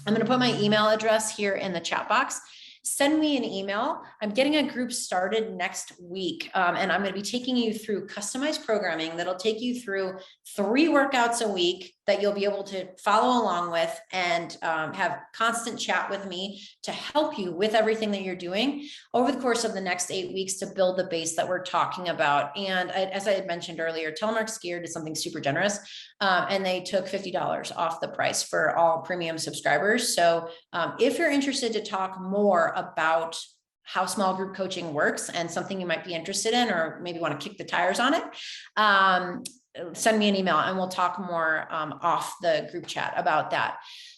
B: I'm going to put my email address here in the chat box. send me an email. I'm getting a group started next week. And I'm going to be taking you through customized programming that'll take you through 3 workouts a week that you'll be able to follow along with and have constant chat with me to help you with everything that you're doing over the course of the next 8 weeks to build the base that we're talking about. And as I had mentioned earlier, Telemark Skier did something super generous, and they took $50 off the price for all premium subscribers. So if you're interested to talk more about how small group coaching works and something you might be interested in, or maybe want to kick the tires on it, send me an email and we'll talk more off the group chat about that.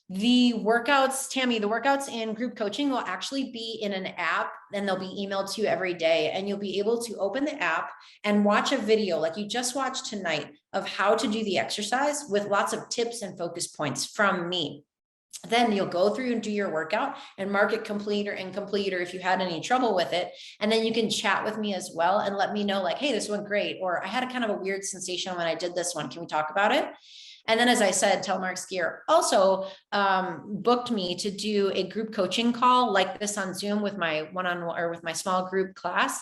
B: The workouts, Tammy, the workouts in group coaching will actually be in an app and they'll be emailed to you every day. And you'll be able to open the app and watch a video like you just watched tonight of how to do the exercise with lots of tips and focus points from me. Then you'll go through and do your workout and mark it complete or incomplete, or if you had any trouble with it. And then you can chat with me as well and let me know like, hey, this went great. Or I had a kind of a weird sensation when I did this one. Can we talk about it? And then, as I said, Telemark Skier also booked me to do a group coaching call like this on Zoom with my one-on-one or with my small group class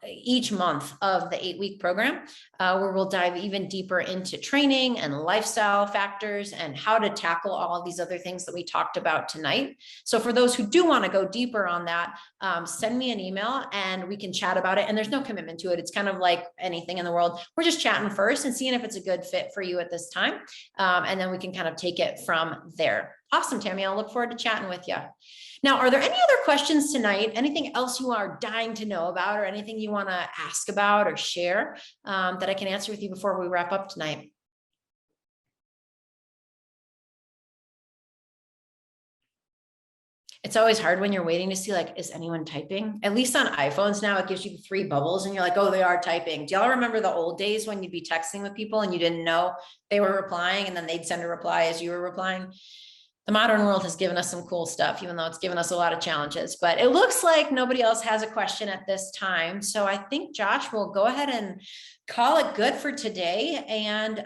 B: each month of the 8-week program, where we'll dive even deeper into training and lifestyle factors and how to tackle all of these other things that we talked about tonight. So for those who do want to go deeper on that, send me an email and we can chat about it. And there's no commitment to it. It's kind of like anything in the world. We're just chatting first and seeing if it's a good fit for you at this time. And then we can kind of take it from there. Awesome, Tammy. I'll look forward to chatting with you. Now, are there any other questions tonight? Anything else you are dying to know about, or anything you want to ask about or share that I can answer with you before we wrap up tonight? It's always hard when you're waiting to see, like, is anyone typing? At least on iPhones now, it gives you the 3 bubbles and you're like, oh, they are typing. Do y'all remember the old days when you'd be texting with people and you didn't know they were replying and then they'd send a reply as you were replying? The modern world has given us some cool stuff, even though it's given us a lot of challenges, but it looks like nobody else has a question at this time. So I think Josh will go ahead and call it good for today and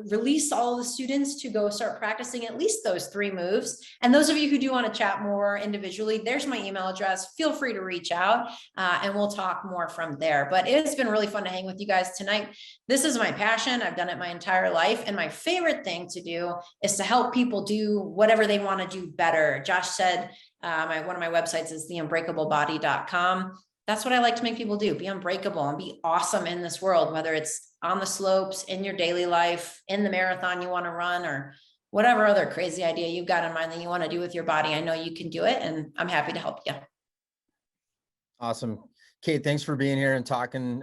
B: release all the students to go start practicing at least those 3 moves. And those of you who do want to chat more individually, there's my email address. Feel free to reach out and we'll talk more from there. But it's been really fun to hang with you guys tonight. This is my passion. I've done it my entire life. And my favorite thing to do is to help people do whatever they want to do better. Josh said, one of my websites is theunbreakablebody.com. That's what I like to make people do. Be unbreakable and be awesome in this world, whether it's on the slopes, in your daily life, in the marathon you want to run, or whatever other crazy idea you've got in mind that you want to do with your body. I know you can do it, and I'm happy to help you.
A: Awesome. Kate, thanks for being here and talking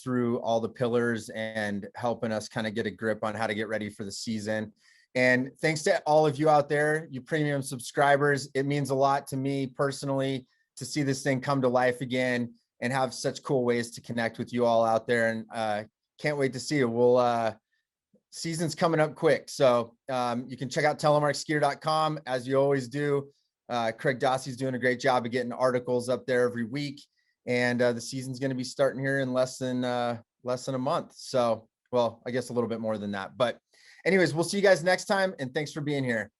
A: through all the pillars and helping us kind of get a grip on how to get ready for the season. And thanks to all of you out there, you premium subscribers. It means a lot to me personally to see this thing come to life again and have such cool ways to connect with you all out there. And can't wait to see you. Season's coming up quick. So you can check out telemarkskier.com as you always do. Craig Dossey's doing a great job of getting articles up there every week. And the season's going to be starting here in less than a month. So, well, I guess a little bit more than that. But anyways, we'll see you guys next time. And thanks for being here.